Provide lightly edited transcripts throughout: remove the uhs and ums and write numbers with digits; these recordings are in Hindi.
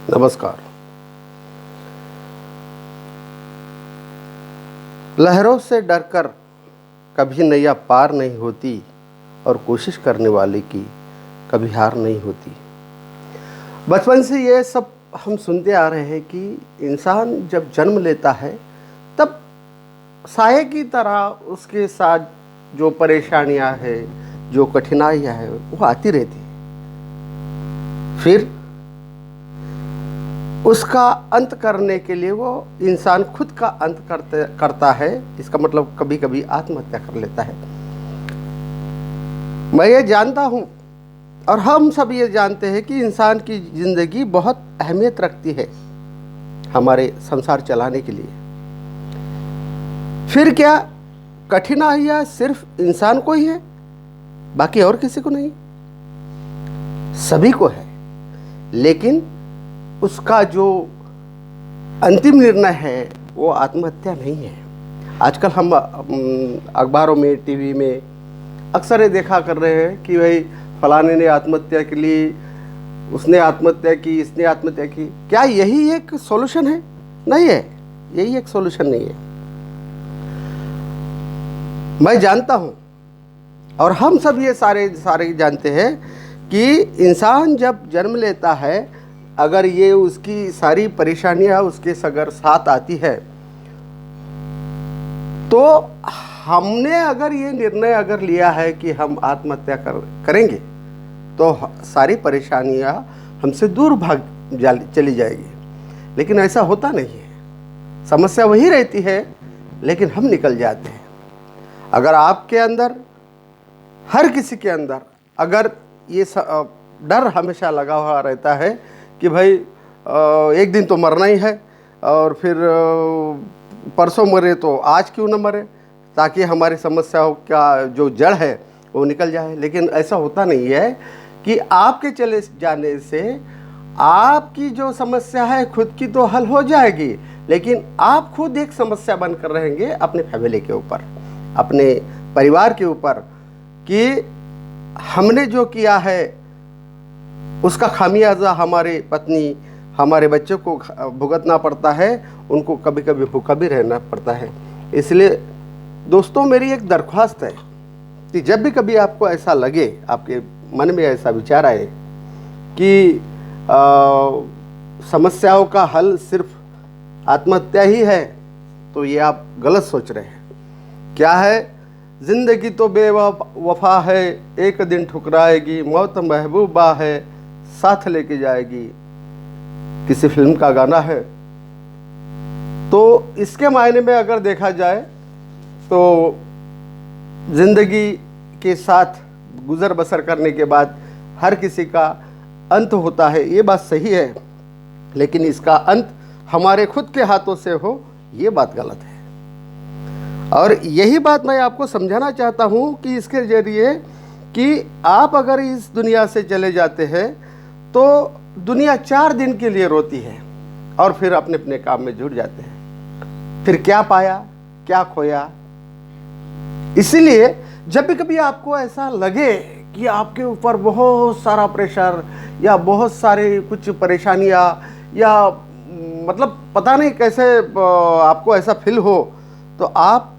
नमस्कार। लहरों से डरकर कभी नैया पार नहीं होती और कोशिश करने वाले की कभी हार नहीं होती। बचपन से ये सब हम सुनते आ रहे हैं कि इंसान जब जन्म लेता है तब साये की तरह उसके साथ जो परेशानियां हैं, जो कठिनाइयां हैं, वो आती रहती है। फिर उसका अंत करने के लिए वो इंसान खुद का अंत करता है। इसका मतलब कभी कभी आत्महत्या कर लेता है। मैं ये जानता हूँ और हम सब ये जानते हैं कि इंसान की ज़िंदगी बहुत अहमियत रखती है हमारे संसार चलाने के लिए। फिर क्या कठिनाइयाँ सिर्फ इंसान को ही है, बाकी और किसी को नहीं? सभी को है, लेकिन उसका जो अंतिम निर्णय है वो आत्महत्या नहीं है। आजकल हम अखबारों में, टीवी में अक्सर ये देखा कर रहे हैं कि भाई फलाने ने आत्महत्या के लिए, उसने आत्महत्या की, इसने आत्महत्या की। क्या यही एक सॉल्यूशन है? नहीं है, यही एक सॉल्यूशन नहीं है। मैं जानता हूँ और हम सब ये सारे जानते हैं कि इंसान जब जन्म लेता है, अगर ये उसकी सारी परेशानियां उसके अगर साथ आती है, तो हमने अगर ये निर्णय अगर लिया है कि हम आत्महत्या करेंगे तो सारी परेशानियां हमसे दूर चली जाएगी। लेकिन ऐसा होता नहीं है। समस्या वही रहती है, लेकिन हम निकल जाते हैं। अगर आपके अंदर, हर किसी के अंदर अगर ये डर हमेशा लगा हुआ रहता है कि भाई एक दिन तो मरना ही है और फिर परसों मरे तो आज क्यों न मरे, ताकि हमारी समस्याओं का जो जड़ है वो निकल जाए। लेकिन ऐसा होता नहीं है कि आपके चले जाने से आपकी जो समस्या है खुद की तो हल हो जाएगी, लेकिन आप खुद एक समस्या बनकर रहेंगे अपने फैमिली के ऊपर, अपने परिवार के ऊपर, कि हमने जो किया है उसका खामियाजा हमारे पत्नी, हमारे बच्चों को भुगतना पड़ता है, उनको कभी कभी भूखा भी रहना पड़ता है। इसलिए दोस्तों, मेरी एक दरख्वास्त है कि जब भी कभी आपको ऐसा लगे, आपके मन में ऐसा विचार आए कि समस्याओं का हल सिर्फ आत्महत्या ही है, तो ये आप गलत सोच रहे हैं। क्या है, जिंदगी तो बेवफा है, एक दिन ठुकराएगी, मौत महबूबा है, साथ लेके जाएगी, किसी फिल्म का गाना है। तो इसके मायने में अगर देखा जाए तो जिंदगी के साथ गुजर बसर करने के बाद हर किसी का अंत होता है, ये बात सही है, लेकिन इसका अंत हमारे खुद के हाथों से हो, ये बात गलत है। और यही बात मैं आपको समझाना चाहता हूँ कि इसके जरिए कि आप अगर इस दुनिया से चले जाते हैं तो दुनिया 4 दिन के लिए रोती है और फिर अपने अपने काम में जुट जाते हैं। फिर क्या पाया, क्या खोया। इसीलिए जब भी कभी आपको ऐसा लगे कि आपके ऊपर बहुत सारा प्रेशर या बहुत सारे कुछ परेशानियां, या मतलब पता नहीं कैसे आपको ऐसा फील हो, तो आप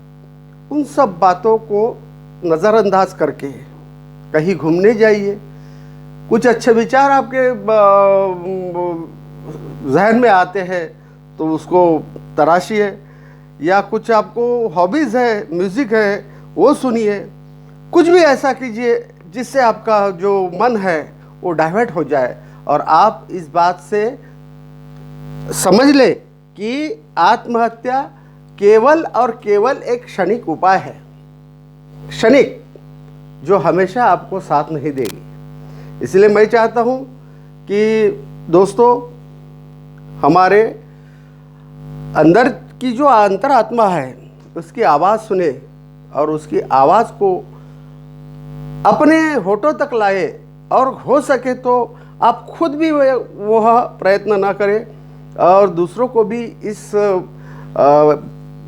उन सब बातों को नज़रअंदाज करके कहीं घूमने जाइए। कुछ अच्छे विचार आपके जहन में आते हैं तो उसको तराशिए, या कुछ आपको हॉबीज़ है, म्यूज़िक है, वो सुनिए। कुछ भी ऐसा कीजिए जिससे आपका जो मन है वो डाइवर्ट हो जाए और आप इस बात से समझ ले कि आत्महत्या केवल और केवल एक क्षणिक उपाय है, क्षणिक, जो हमेशा आपको साथ नहीं देगी। इसलिए मैं चाहता हूँ कि दोस्तों, हमारे अंदर की जो अंतरात्मा है उसकी आवाज़ सुने और उसकी आवाज़ को अपने होठों तक लाए, और हो सके तो आप खुद भी वह प्रयत्न ना करें और दूसरों को भी इस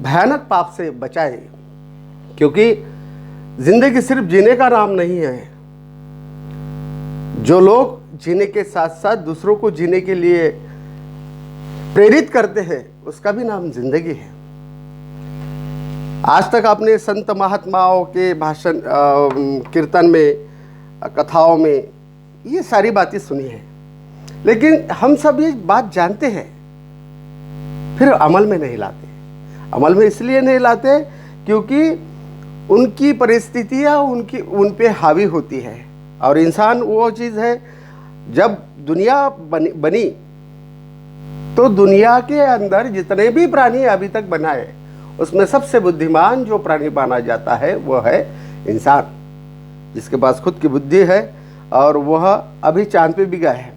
भयानक पाप से बचाए। क्योंकि ज़िंदगी सिर्फ जीने का नाम नहीं है। जो लोग जीने के साथ साथ दूसरों को जीने के लिए प्रेरित करते हैं, उसका भी नाम जिंदगी है। आज तक आपने संत महात्माओं के भाषण, कीर्तन में, कथाओं में ये सारी बातें सुनी है, लेकिन हम सब ये बात जानते हैं, फिर अमल में नहीं लाते। अमल में इसलिए नहीं लाते क्योंकि उनकी परिस्थितियाँ उन पे हावी होती है। और इंसान वो चीज़ है, जब दुनिया बनी तो दुनिया के अंदर जितने भी प्राणी अभी तक बनाए, उसमें सबसे बुद्धिमान जो प्राणी माना जाता है वो है इंसान, जिसके पास खुद की बुद्धि है और वह अभी चांद पे भी गया है।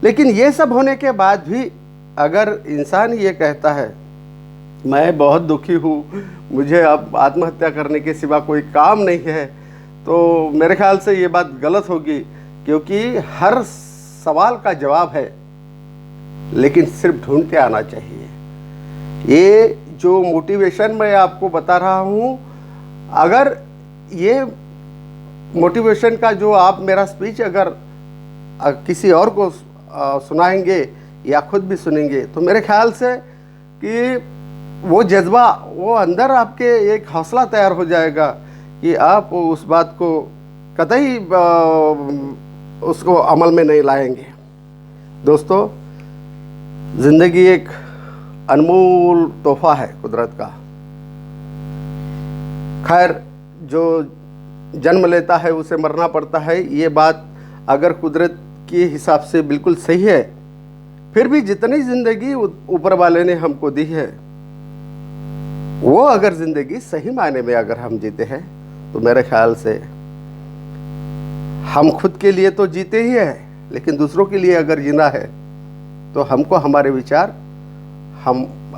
लेकिन ये सब होने के बाद भी अगर इंसान ये कहता है मैं बहुत दुखी हूँ, मुझे अब आत्महत्या करने के सिवा कोई काम नहीं है, तो मेरे ख्याल से ये बात गलत होगी, क्योंकि हर सवाल का जवाब है, लेकिन सिर्फ ढूंढते आना चाहिए। ये जो मोटिवेशन मैं आपको बता रहा हूँ, अगर ये मोटिवेशन का जो आप मेरा स्पीच अगर किसी और को सुनाएंगे या खुद भी सुनेंगे, तो मेरे ख्याल से कि वो जज्बा, वो अंदर आपके एक हौसला तैयार हो जाएगा कि आप उस बात को कतई उसको अमल में नहीं लाएंगे। दोस्तों, ज़िंदगी एक अनमोल तोहफा है कुदरत का। खैर, जो जन्म लेता है उसे मरना पड़ता है, ये बात अगर कुदरत के हिसाब से बिल्कुल सही है, फिर भी जितनी ज़िंदगी ऊपर वाले ने हमको दी है, वो अगर ज़िंदगी सही मायने में अगर हम जीते हैं, तो मेरे ख्याल से हम खुद के लिए तो जीते ही हैं, लेकिन दूसरों के लिए अगर जीना है तो हमको हमारे विचार,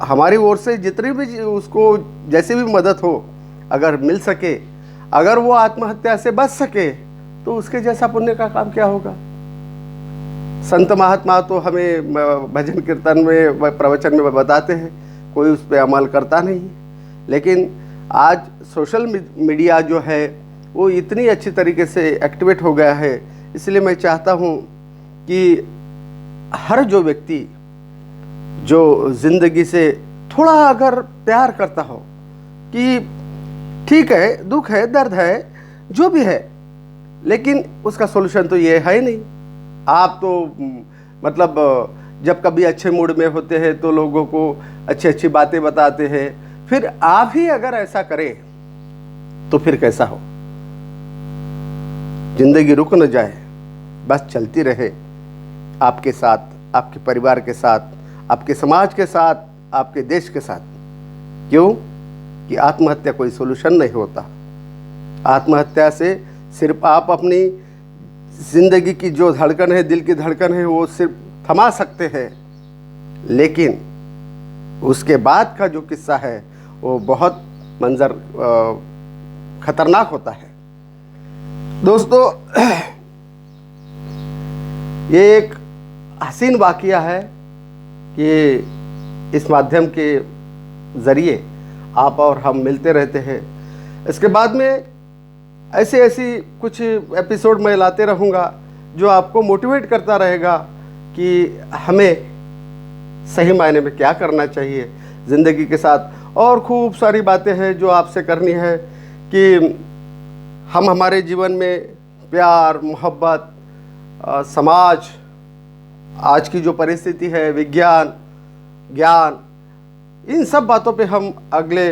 हमारी ओर से जितनी भी उसको जैसी भी मदद हो अगर मिल सके, अगर वो आत्महत्या से बच सके, तो उसके जैसा पुण्य का काम क्या होगा। संत महात्मा तो हमें भजन कीर्तन में, प्रवचन में बताते हैं, कोई उस पर अमल करता नहीं। लेकिन आज सोशल मीडिया जो है वो इतनी अच्छी तरीके से एक्टिवेट हो गया है, इसलिए मैं चाहता हूँ कि हर जो व्यक्ति जो ज़िंदगी से थोड़ा अगर प्यार करता हो कि ठीक है, दुख है, दर्द है, जो भी है, लेकिन उसका सोल्यूशन तो ये है ही नहीं। आप तो मतलब जब कभी अच्छे मूड में होते हैं तो लोगों को अच्छी अच्छी बातें बताते हैं, फिर आप ही अगर ऐसा करें तो फिर कैसा हो। जिंदगी रुक न जाए, बस चलती रहे, आपके साथ, आपके परिवार के साथ, आपके समाज के साथ, आपके देश के साथ। क्यों कि आत्महत्या कोई सोल्यूशन नहीं होता। आत्महत्या से सिर्फ आप अपनी ज़िंदगी की जो धड़कन है, दिल की धड़कन है, वो सिर्फ थमा सकते हैं, लेकिन उसके बाद का जो किस्सा है वो बहुत मंजर खतरनाक होता है। दोस्तों, ये एक हसीन वाक़या है कि इस माध्यम के ज़रिए आप और हम मिलते रहते हैं। इसके बाद में ऐसी कुछ एपिसोड मैं लाते रहूँगा जो आपको मोटिवेट करता रहेगा कि हमें सही मायने में क्या करना चाहिए ज़िंदगी के साथ। और खूब सारी बातें हैं जो आपसे करनी है कि हम हमारे जीवन में प्यार, मोहब्बत, समाज, आज की जो परिस्थिति है, विज्ञान, ज्ञान, इन सब बातों पे हम अगले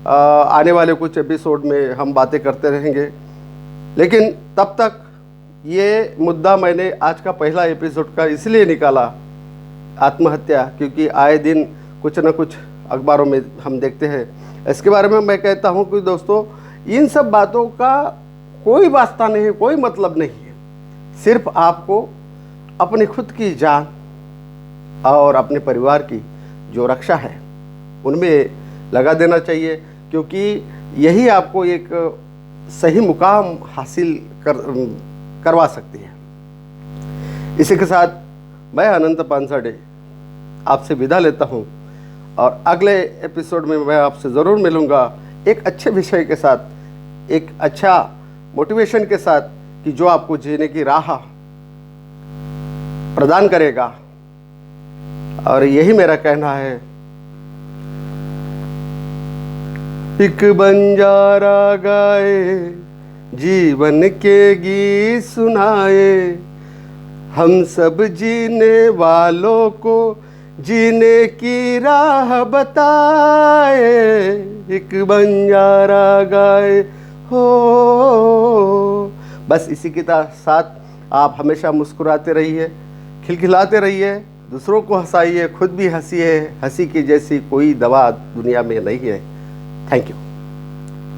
आने वाले कुछ एपिसोड में हम बातें करते रहेंगे। लेकिन तब तक ये मुद्दा मैंने आज का पहला एपिसोड का इसलिए निकाला, आत्महत्या, क्योंकि आए दिन कुछ न कुछ अखबारों में हम देखते हैं। इसके बारे में मैं कहता हूँ कि दोस्तों, इन सब बातों का कोई वास्ता नहीं है, कोई मतलब नहीं है। सिर्फ आपको अपनी खुद की जान और अपने परिवार की जो रक्षा है उनमें लगा देना चाहिए, क्योंकि यही आपको एक सही मुकाम हासिल करवा सकती है। इसी के साथ मैं अनंत पानसाडे आपसे विदा लेता हूँ, और अगले एपिसोड में मैं आपसे ज़रूर मिलूँगा एक अच्छे विषय के साथ, एक अच्छा मोटिवेशन के साथ, कि जो आपको जीने की राह प्रदान करेगा। और यही मेरा कहना है। एक बंजारा गाए, जीवन के गीत सुनाए, हम सब जीने वालों को जीने की राह बताए। एक बंजारा गाए हो। बस इसी के साथ आप हमेशा मुस्कुराते रहिए, खिलखिलाते रहिए, दूसरों को हंसाइए, खुद भी हंसिए। हंसी की जैसी कोई दवा दुनिया में नहीं है। Thank you.